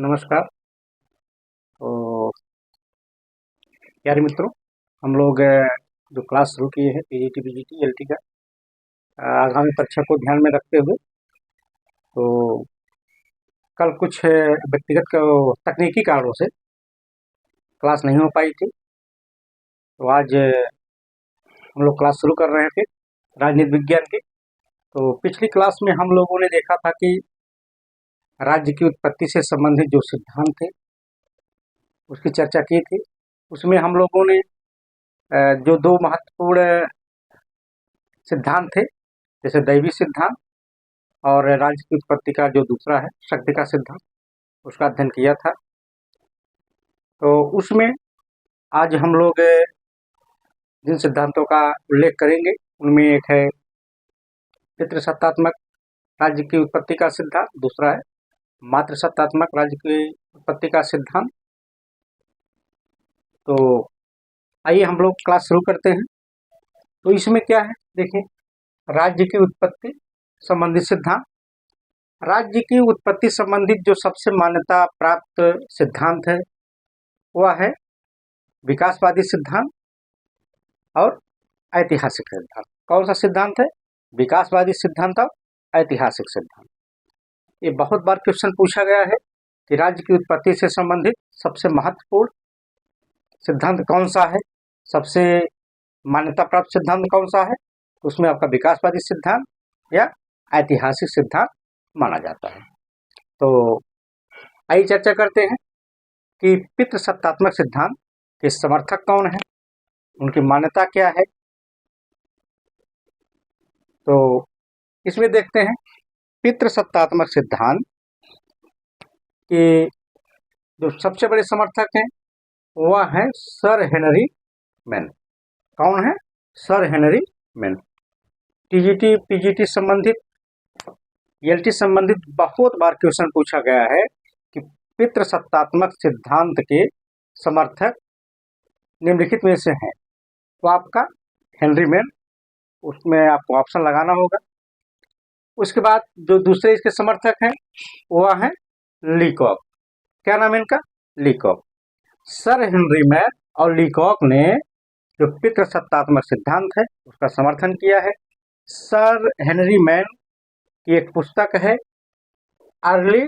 नमस्कार। तो प्यारे मित्रों, हम लोग जो क्लास शुरू किए हैं पीजीटी बीजीटी एलटी का आगामी परीक्षा को ध्यान में रखते हुए, तो कल कुछ व्यक्तिगत तकनीकी कारणों से क्लास नहीं हो पाई थी। तो आज हम लोग क्लास शुरू कर रहे थे राजनीति विज्ञान की। तो पिछली क्लास में हम लोगों ने देखा था कि राज्य की उत्पत्ति से संबंधित जो सिद्धांत थे उसकी चर्चा की थी। उसमें हम लोगों ने जो दो महत्वपूर्ण सिद्धांत थे, जैसे दैवी सिद्धांत और राज्य की उत्पत्ति का जो दूसरा है शक्ति का सिद्धांत, उसका अध्ययन किया था। तो उसमें आज हम लोग जिन सिद्धांतों का उल्लेख करेंगे उनमें एक है पितृसत्तात्मक राज्य की उत्पत्ति का सिद्धांत, दूसरा है मातृसत्तात्मक राज्य की उत्पत्ति का सिद्धांत। तो आइए हम लोग क्लास शुरू करते हैं। तो इसमें क्या है, देखिए, राज्य की उत्पत्ति संबंधित सिद्धांत। राज्य की उत्पत्ति संबंधित जो सबसे मान्यता प्राप्त सिद्धांत है वह है विकासवादी सिद्धांत और ऐतिहासिक सिद्धांत। कौन सा सिद्धांत है? विकासवादी सिद्धांत और ऐतिहासिक सिद्धांत। ये बहुत बार क्वेश्चन पूछा गया है कि राज्य की उत्पत्ति से संबंधित सबसे महत्वपूर्ण सिद्धांत कौन सा है, सबसे मान्यता प्राप्त सिद्धांत कौन सा है। उसमें आपका विकासवादी सिद्धांत या ऐतिहासिक सिद्धांत माना जाता है। तो आइए चर्चा करते हैं कि पितृसत्तात्मक सिद्धांत के समर्थक कौन है, उनकी मान्यता क्या है। तो इसमें देखते हैं पितृसत्तात्मक सिद्धांत के जो सबसे बड़े समर्थक हैं वह है सर हेनरी मैन। कौन है? Sir Henry man. TGT PGT संबंधित एलटी संबंधित बहुत बार क्वेश्चन पूछा गया है कि पितृसत्तात्मक सिद्धांत के समर्थक निम्नलिखित में से हैं। तो आपका हेनरी मैन, उसमें आपको ऑप्शन लगाना होगा। उसके बाद जो दूसरे इसके समर्थक हैं वह है लीकॉक। क्या नाम है इनका? लीकॉक। सर हेनरी मैन और लीकॉक ने जो पितृसत्तात्मक सिद्धांत है उसका समर्थन किया है। सर हेनरी मैन की एक पुस्तक है early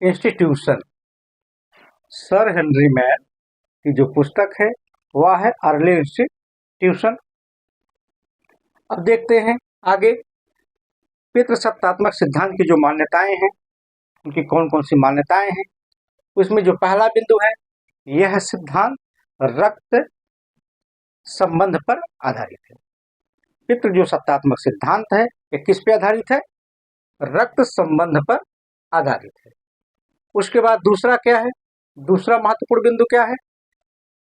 institution. Sir Henry man की जो पुस्तक है वह है अर्ली इंस्टीट्यूशन। अब देखते हैं आगे पितृसत्तात्मक सिद्धांत की जो मान्यताएं हैं उनकी कौन कौन सी मान्यताएं हैं। उसमें जो पहला बिंदु है, यह सिद्धांत रक्त संबंध पर आधारित है। पितृ जो सत्तात्मक सिद्धांत है ये किस पे आधारित है? रक्त संबंध पर आधारित है। उसके बाद दूसरा क्या है, दूसरा महत्वपूर्ण बिंदु क्या है?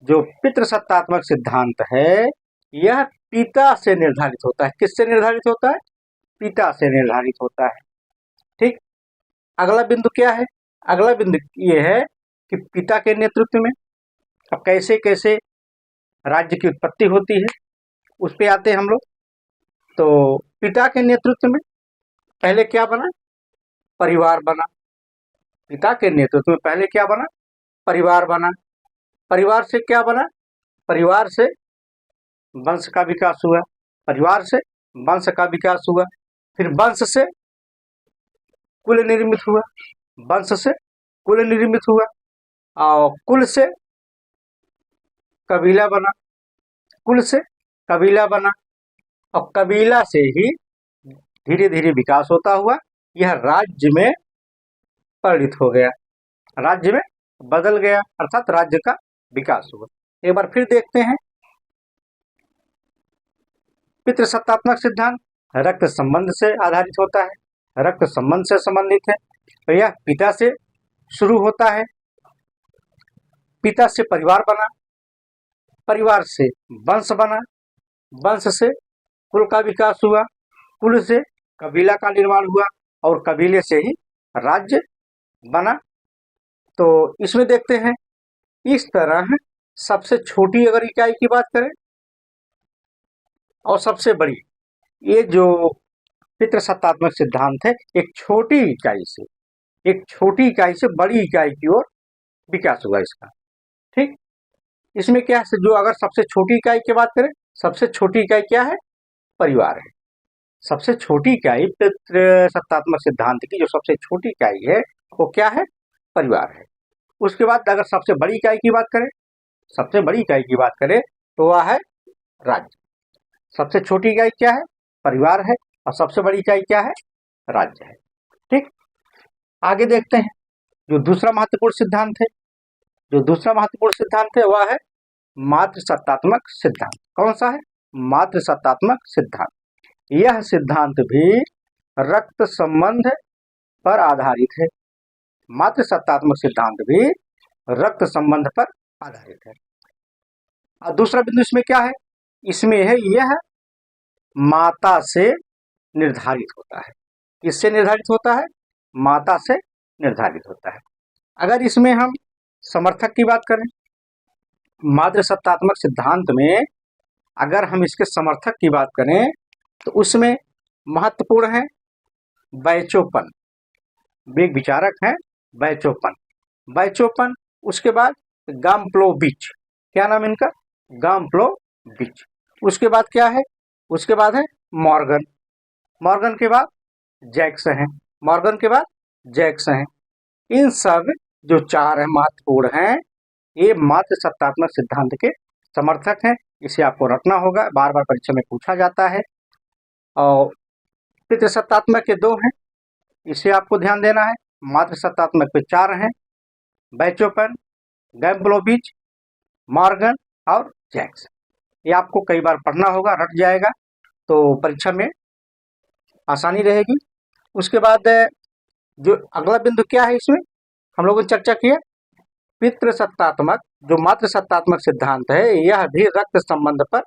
जो पितृसत्तात्मक सिद्धांत है यह पिता से निर्धारित होता है। किससे निर्धारित होता है? पिता से निर्धारित होता है। ठीक। अगला बिंदु क्या है? अगला बिंदु ये है कि पिता के नेतृत्व में अब कैसे कैसे राज्य की उत्पत्ति होती है उस पे आते हैं हम लोग। तो पिता के नेतृत्व में पहले क्या बना? परिवार बना। पिता के नेतृत्व में पहले क्या बना? परिवार बना। परिवार से क्या बना? परिवार से वंश का विकास हुआ। परिवार से वंश का विकास हुआ। फिर वंश से कुल निर्मित हुआ। वंश से कुल निर्मित हुआ और कुल से कबीला बना। कुल से कबीला बना और कबीला से ही धीरे धीरे विकास होता हुआ यह राज्य में परिणित हो गया, राज्य में बदल गया, अर्थात राज्य का विकास हुआ। एक बार फिर देखते हैं पितृसत्तात्मक सिद्धांत रक्त संबंध से आधारित होता है, रक्त संबंध से संबंधित है। तो यह पिता से शुरू होता है। पिता से परिवार बना, परिवार से वंश बना, वंश से कुल का विकास हुआ, कुल से कबीला का निर्माण हुआ और कबीले से ही राज्य बना। तो इसमें देखते हैं इस तरह सबसे छोटी अगर इकाई की बात करें और सबसे बड़ी, ये जो पितृसत्तात्मक सिद्धांत है एक छोटी इकाई से एक छोटी इकाई से बड़ी इकाई की ओर विकास हुआ इसका। ठीक, इसमें क्या है, जो अगर सबसे छोटी इकाई की बात करें, सबसे छोटी इकाई क्या है, परिवार है। सबसे छोटी इकाई पितृसत्तात्मक सिद्धांत की जो सबसे छोटी इकाई है वो क्या है, परिवार है। उसके बाद अगर सबसे बड़ी इकाई की बात करें, सबसे बड़ी इकाई की बात करें तो वह है राज्य। सबसे छोटी इकाई क्या है, परिवार है, और सबसे बड़ी इकाई क्या है, राज्य है। ठीक, आगे देखते हैं जो दूसरा महत्वपूर्ण सिद्धांत है। जो दूसरा महत्वपूर्ण सिद्धांत है वह है मातृसत्तात्मक सिद्धांत। कौन सा है, मातृसत्तात्मक सिद्धांत। यह सिद्धांत भी रक्त संबंध पर आधारित है। मातृसत्तात्मक सिद्धांत भी रक्त संबंध पर आधारित है। और दूसरा बिंदु इसमें क्या है, इसमें है यह माता से निर्धारित होता है। किससे निर्धारित होता है, माता से निर्धारित होता है। अगर इसमें हम समर्थक की बात करें, मातृसत्तात्मक सिद्धांत में अगर हम इसके समर्थक की बात करें तो उसमें महत्वपूर्ण है बैचोपन। एक विचारक है बैचोपन। बैचोपन, उसके बाद गाम्प्लोविच, क्या नाम इनका, गाम्प्लोविच। उसके बाद क्या है, उसके बाद है मॉर्गन। मॉर्गन के बाद जैक्स हैं। मॉर्गन के बाद जैक्स हैं। इन सब जो चार है महत्वपूर्ण हैं, ये मातृसत्तात्मक सिद्धांत के समर्थक हैं। इसे आपको रटना होगा, बार बार परीक्षा में पूछा जाता है। और पितृसत्तात्मक के दो हैं, इसे आपको ध्यान देना है। मातृसत्तात्मक पे चार हैं, बैचोपन, गैम्प्लोविच, मॉर्गन और जैक्स। ये आपको कई बार पढ़ना होगा, रट जाएगा तो परीक्षा में आसानी रहेगी। उसके बाद जो अगला बिंदु क्या है, इसमें हम लोगों ने चर्चा किया पितृसत्तात्मक, जो मातृसत्तात्मक सिद्धांत है यह भी रक्त संबंध पर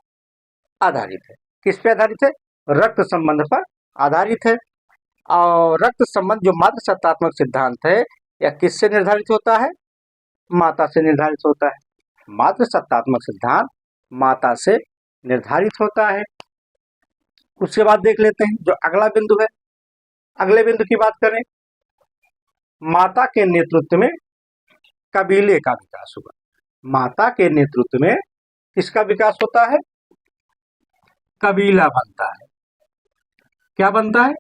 आधारित है। किस पे आधारित है, रक्त संबंध पर आधारित है। और रक्त संबंध जो मातृसत्तात्मक सिद्धांत है यह किससे निर्धारित होता है, माता से निर्धारित होता है। मातृसत्तात्मक सिद्धांत माता से निर्धारित होता है। उसके बाद देख लेते हैं जो अगला बिंदु है। अगले बिंदु की बात करें, माता के नेतृत्व में कबीले का विकास हुआ। माता के नेतृत्व में किसका विकास होता है, कबीला बनता है। क्या बनता है,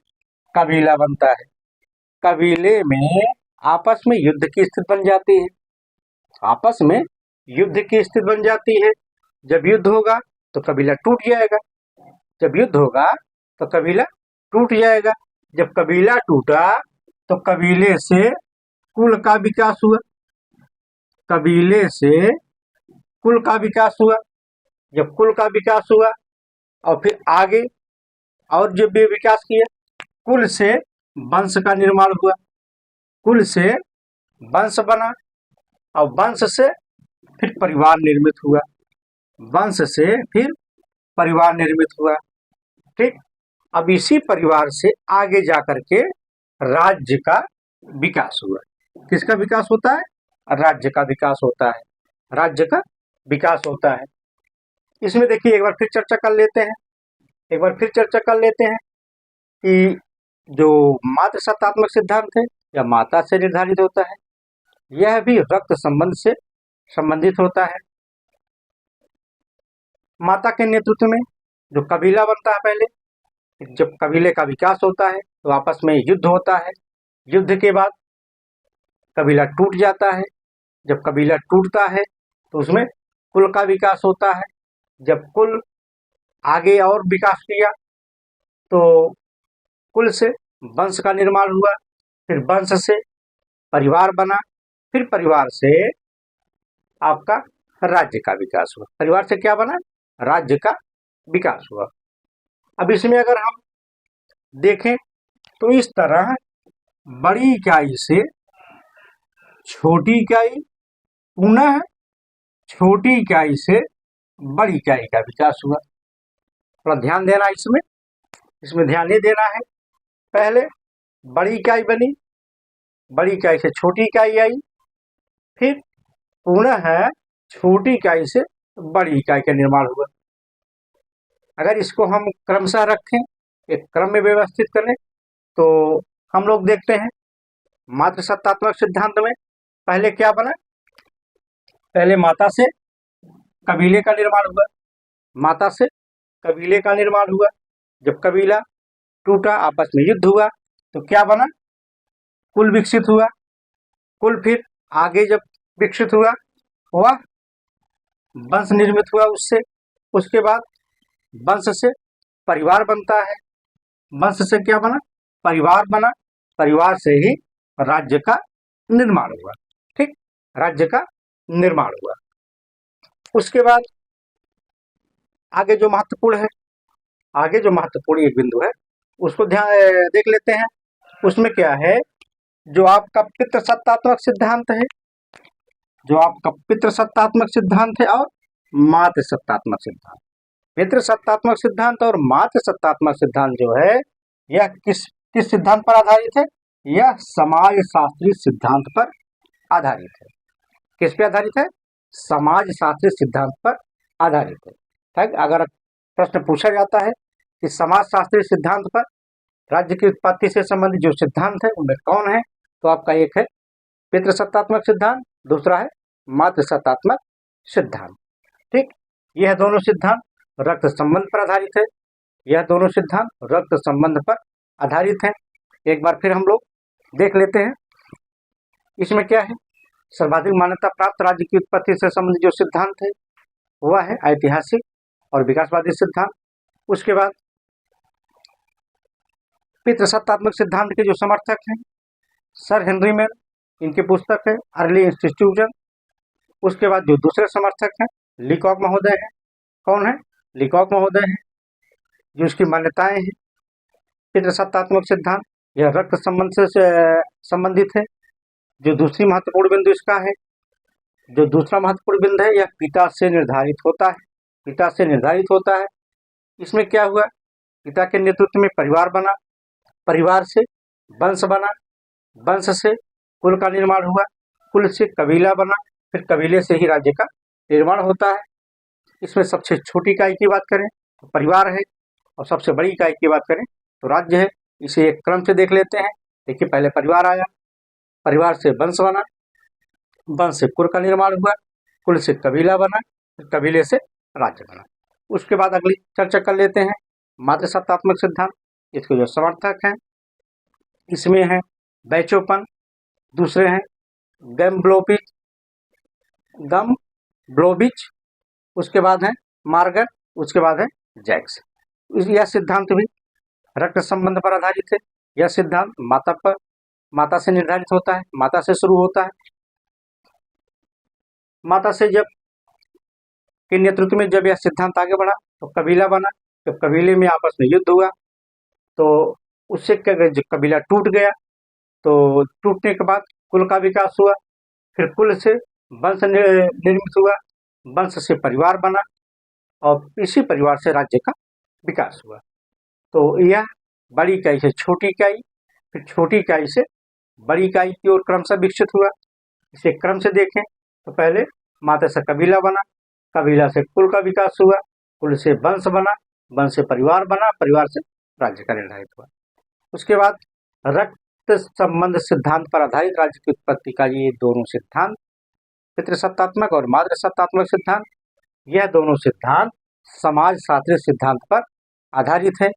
कबीला बनता है। कबीले में आपस में युद्ध की स्थिति बन जाती है। आपस में युद्ध की स्थिति बन जाती है। जब युद्ध होगा तो कबीला टूट जाएगा। जब युद्ध होगा तो कबीला टूट जाएगा। जब कबीला टूटा तो कबीले से कुल का विकास हुआ। कबीले से कुल का विकास हुआ। जब कुल का विकास हुआ और फिर आगे और जब भी विकास किया, कुल से वंश का निर्माण हुआ। कुल से वंश बना और वंश से फिर परिवार निर्मित हुआ। वंश से फिर परिवार निर्मित हुआ। ठीक, अब इसी परिवार से आगे जाकर के राज्य का विकास हुआ। किसका विकास होता है, राज्य का विकास होता है। राज्य का विकास होता है। इसमें देखिए एक बार फिर चर्चा कर लेते हैं। एक बार फिर चर्चा कर लेते हैं कि जो मातृसत्तात्मक सिद्धांत है यह माता से निर्धारित होता है। यह भी रक्त संबंध से संबंधित होता है। माता के नेतृत्व में जो कबीला बनता है, पहले जब कबीले का विकास होता है तो आपस में युद्ध होता है। युद्ध के बाद कबीला टूट जाता है। जब कबीला टूटता है तो उसमें कुल का विकास होता है। जब कुल आगे और विकास किया तो कुल से वंश का निर्माण हुआ। फिर वंश से परिवार बना। फिर परिवार से आपका राज्य का विकास हुआ। परिवार से क्या बना, राज्य का विकास हुआ। अब इसमें अगर हम देखें तो इस तरह बड़ी इकाई से छोटी इकाई, पुनः छोटी इकाई से बड़ी इकाई का विकास हुआ। थोड़ा ध्यान देना इसमें ध्यान नहीं देना है। पहले बड़ी इकाई बनी, बड़ी इकाई से छोटी इकाई आई, फिर पुनः छोटी इकाई से बड़ी इकाई का निर्माण हुआ। अगर इसको हम क्रमशः रखें, एक क्रम में व्यवस्थित करें तो हम लोग देखते हैं मातृसत्तात्मक सिद्धांत में पहले क्या बना, पहले माता से कबीले का निर्माण हुआ, माता से कबीले का निर्माण हुआ। जब कबीला टूटा, आपस में युद्ध हुआ, तो क्या बना, कुल विकसित हुआ। कुल फिर आगे जब विकसित हुआ, वह वंश निर्मित हुआ उससे। उसके बाद वंश से परिवार बनता है, वंश से क्या बना, परिवार बना, परिवार से ही राज्य का निर्माण हुआ। ठीक, राज्य का निर्माण हुआ। उसके बाद आगे जो महत्वपूर्ण है, आगे जो महत्वपूर्ण एक बिंदु है उसको ध्यान देख लेते हैं। उसमें क्या है, जो आपका पितृसत्तात्मक सिद्धांत है, जो आपका पितृसत्तात्मक सिद्धांत है और मातृसत्तात्मक सिद्धांत। पितृसत्तात्मक सिद्धांत और मातृसत्तात्मक सिद्धांत जो है, यह किस किस सिद्धांत पर आधारित है, यह समाजशास्त्री सिद्धांत पर आधारित है। किस पे आधारित है, समाजशास्त्री सिद्धांत पर आधारित है। ठीक, अगर प्रश्न पूछा जाता है कि समाजशास्त्री सिद्धांत पर राज्य की उत्पत्ति से संबंधित जो सिद्धांत है उनमें कौन है, तो आपका एक है पितृसत्तात्मक सिद्धांत, दूसरा है मातृसत्तात्मक सिद्धांत। ठीक, यह दोनों सिद्धांत रक्त संबंध पर आधारित है, यह दोनों सिद्धांत रक्त संबंध पर आधारित है। एक बार फिर हम लोग देख लेते हैं इसमें क्या है। सर्वाधिक मान्यता प्राप्त राज्य की उत्पत्ति से संबंधित जो सिद्धांत है वह है ऐतिहासिक और विकासवादी सिद्धांत। उसके बाद पितृसत्तात्मक सिद्धांत के जो समर्थक हैं सर हेनरी मैन, इनकी पुस्तक है अर्ली इंस्टीट्यूशन। उसके बाद जो दूसरे समर्थक हैं लीकॉक महोदय हैं। कौन है, लीकॉक महोदय हैं, जो इसकी मान्यताएं हैं। पितृसत्तात्मक सिद्धांत यह रक्त संबंध से संबंधित है। जो दूसरी महत्वपूर्ण बिंदु इसका है, जो दूसरा महत्वपूर्ण बिंदु है, यह पिता से निर्धारित होता है, पिता से निर्धारित होता है। इसमें क्या हुआ, पिता के नेतृत्व में परिवार बना, परिवार से वंश बना, वंश से कुल का निर्माण हुआ, कुल से कबीला बना, फिर कबीले से ही राज्य का निर्माण होता है। इसमें सबसे छोटी इकाई की बात करें तो परिवार है, और सबसे बड़ी इकाई की बात करें तो राज्य है। इसे एक क्रम से देख लेते हैं। देखिए, पहले परिवार आया, परिवार से वंश बना, वंश से कुल का निर्माण हुआ, कुल से कबीला बना, फिर कबीले से राज्य बना। उसके बाद अगली चर्चा कर लेते हैं मातृसत्तात्मक सिद्धांत। इसके जो समर्थक हैं इसमें है बैचोपन, दूसरे हैं गम्ब्लोविच, उसके बाद है मार्गर, उसके बाद है जैक्स। यह सिद्धांत भी रक्त संबंध पर आधारित है। यह सिद्धांत माता से निर्धारित होता है, माता से शुरू होता है। माता से जब के नेतृत्व में जब यह सिद्धांत आगे बढ़ा तो कबीला बना। जब कबीले में आपस में युद्ध हुआ तो उससे जब कबीला टूट गया तो टूटने के बाद कुल का विकास हुआ, फिर कुल से वंश निर्मित हुआ, वंश से परिवार बना, और इसी परिवार से राज्य का विकास हुआ। तो यह बड़ी इकाई से छोटी इकाई, फिर छोटी इकाई से बड़ी इकाई की ओर क्रमशः विकसित हुआ। इसे क्रम से देखें तो पहले माता से कबीला बना, कबीला से कुल का विकास हुआ, कुल से वंश बना, वंश से परिवार बना, परिवार से राज्य का निर्धारित हुआ। उसके बाद रक्त संबंध सिद्धांत पर आधारित राज्य की उत्पत्ति का ये दोनों सिद्धांत, पितृसत्तात्मक और मातृसत्तात्मक सिद्धांत, यह दोनों सिद्धांत समाजशास्त्री सिद्धांत पर आधारित है।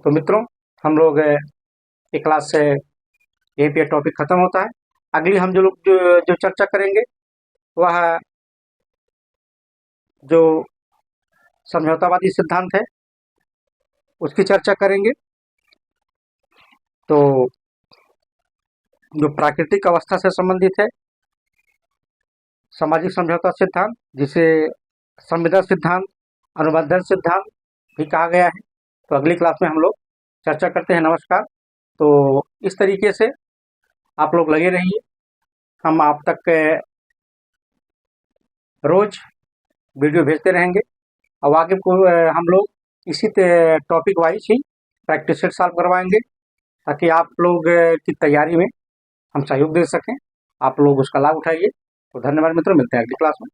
तो मित्रों, हम लोग एक क्लास से यहीं पे टॉपिक खत्म होता है। अगली हम जो चर्चा करेंगे वह जो समझौतावादी सिद्धांत है उसकी चर्चा करेंगे। तो जो प्राकृतिक अवस्था से संबंधित है, सामाजिक समझौता सिद्धांत, जिसे संविदा सिद्धांत, अनुबंधन सिद्धांत भी कहा गया है। तो अगली क्लास में हम लोग चर्चा करते हैं। नमस्कार। तो इस तरीके से आप लोग लगे रहिए, हम आप तक रोज वीडियो भेजते रहेंगे। अब आगे को हम लोग इसी टॉपिक वाइज ही प्रैक्टिस सेट सॉल्व करवाएंगे, ताकि आप लोग की तैयारी में हम सहयोग दे सकें। आप लोग उसका लाभ उठाइए। तो धन्यवाद मित्रों, मिलते हैं अगली क्लास में।